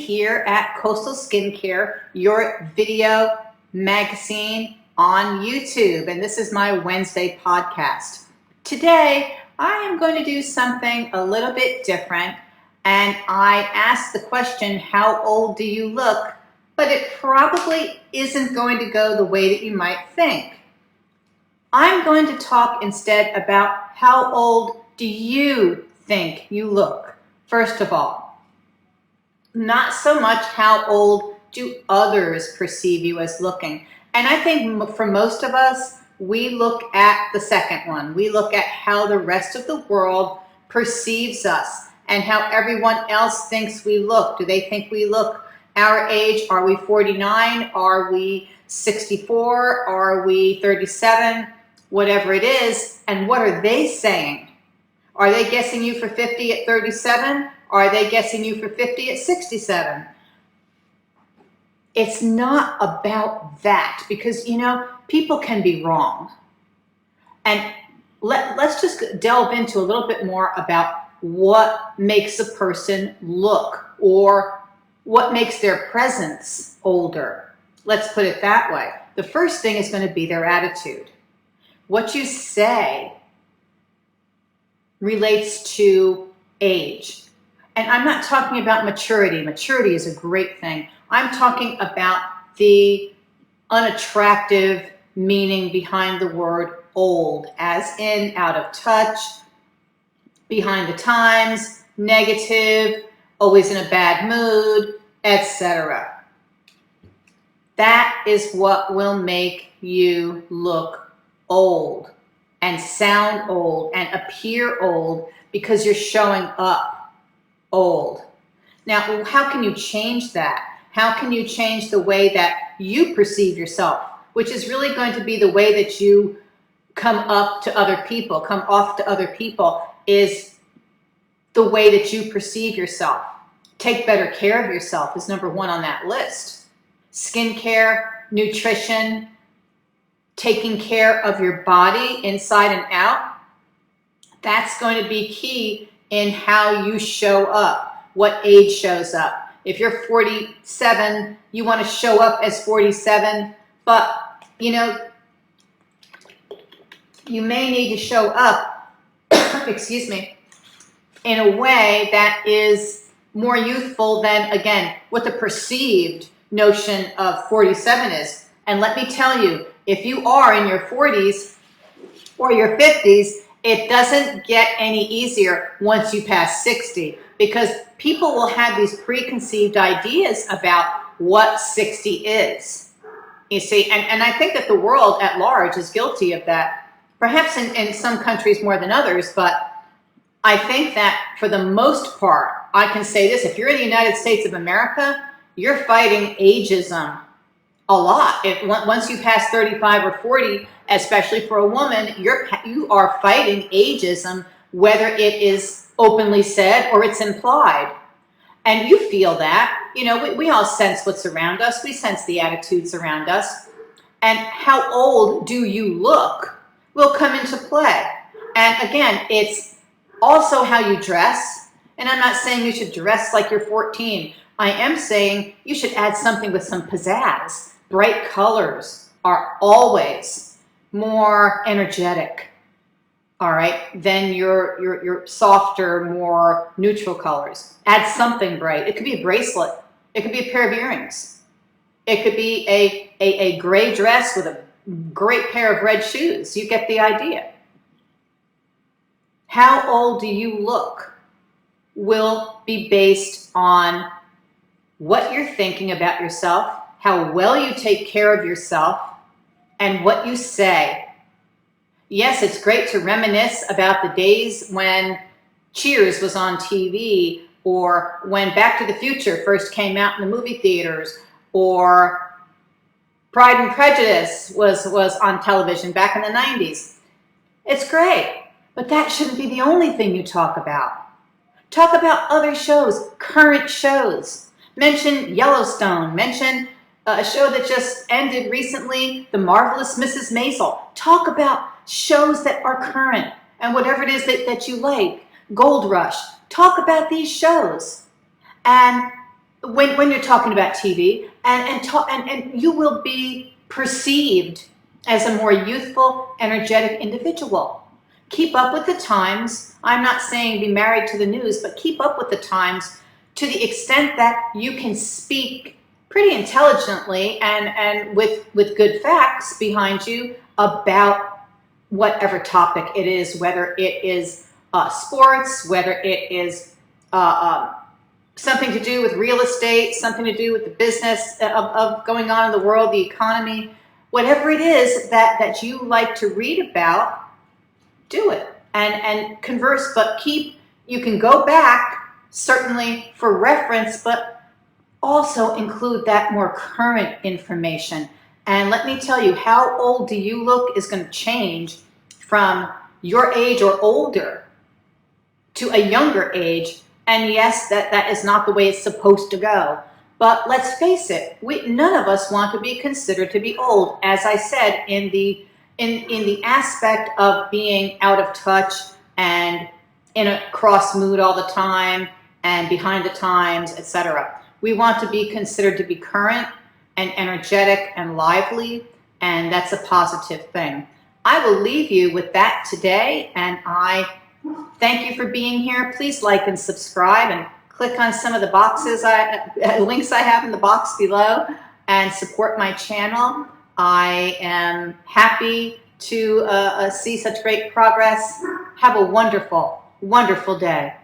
here at Coastal Skincare, your video magazine on YouTube, and this is my Wednesday podcast. Today, I am going to do something a little bit different, and I asked the question, how old do you look? But it probably isn't going to go the way that you might think. I'm going to talk instead about how old do you think you look, first of all. Not so much how old do others perceive you as looking. And I think for most of us, we look at the second one. We look at how the rest of the world perceives us and how everyone else thinks we look. Do they think we look our age? Are we 49? Are we 64? Are we 37? Whatever it is. And what are they saying? Are they guessing you for 50 at 37? Are they guessing you for 50 at 67? It's not about that because, you know, people can be wrong. And let's just delve into a little bit more about what makes a person look or what makes their presence older. Let's put it that way. The first thing is going to be their attitude. What you say relates to age. And I'm not talking about maturity. Maturity is a great thing. I'm talking about the unattractive meaning behind the word old, as in out of touch, behind the times, negative, always in a bad mood, etc. That is what will make you look old and sound old and appear old because you're showing up old. Now, how can you change that? How can you change the way that you perceive yourself, which is really going to be the way that you come up to other people, come off to other people, is the way that you perceive yourself. Take better care of yourself is number one on that list. Skincare, nutrition, taking care of your body inside and out, that's going to be key in how you show up, what age shows up. If you're 47, you want to show up as 47, but, you know, you may need to show up, excuse me, in a way that is more youthful than, again, what the perceived notion of 47 is. And let me tell you, if you are in your 40s or your 50s, it doesn't get any easier once you pass 60 because people will have these preconceived ideas about what 60 is. You see, and I think that the world at large is guilty of that, perhaps in some countries more than others, but I think that for the most part, I can say this, if you're in the United States of America, you're fighting ageism a lot. Once you pass 35 or 40, especially for a woman, you are fighting ageism, whether it is openly said or it's implied. And you feel that. You know, we all sense what's around us. We sense the attitudes around us. And how old do you look will come into play. And again, it's also how you dress. And I'm not saying you should dress like you're 14. I am saying you should add something with some pizzazz. Bright colors are always more energetic, all right, than your softer, more neutral colors. Add something bright. It could be a bracelet. It could be a pair of earrings. It could be a gray dress with a great pair of red shoes. You get the idea. How old do you look will be based on what you're thinking about yourself, how well you take care of yourself, and what you say. Yes, it's great to reminisce about the days when Cheers was on TV, or when Back to the Future first came out in the movie theaters, or Pride and Prejudice was on television back in the 90s. It's great, but that shouldn't be the only thing you talk about. Talk about other shows, current shows. Mention Yellowstone, mention a show that just ended recently, The Marvelous Mrs. Maisel. Talk about shows that are current and whatever it is that you like. Gold Rush. Talk about these shows. And when you're talking about TV, and you will be perceived as a more youthful, energetic individual. Keep up with the times. I'm not saying be married to the news, but keep up with the times to the extent that you can speak pretty intelligently and with good facts behind you about whatever topic it is, whether it is sports, whether it is something to do with real estate, something to do with the business of going on in the world, the economy, whatever it is that you like to read about, do it and converse, but you can go back certainly for reference, but also include that more current information. And let me tell you, how old do you look is going to change from your age or older to a younger age. And yes, that is not the way it's supposed to go. But let's face it, none of us want to be considered to be old. As I said, in the aspect of being out of touch and in a cross mood all the time and behind the times, etc. We want to be considered to be current and energetic and lively, and that's a positive thing. I will leave you with that today, and I thank you for being here. Please like and subscribe and click on some of the links I have in the box below and support my channel. I am happy to see such great progress. Have a wonderful, wonderful day.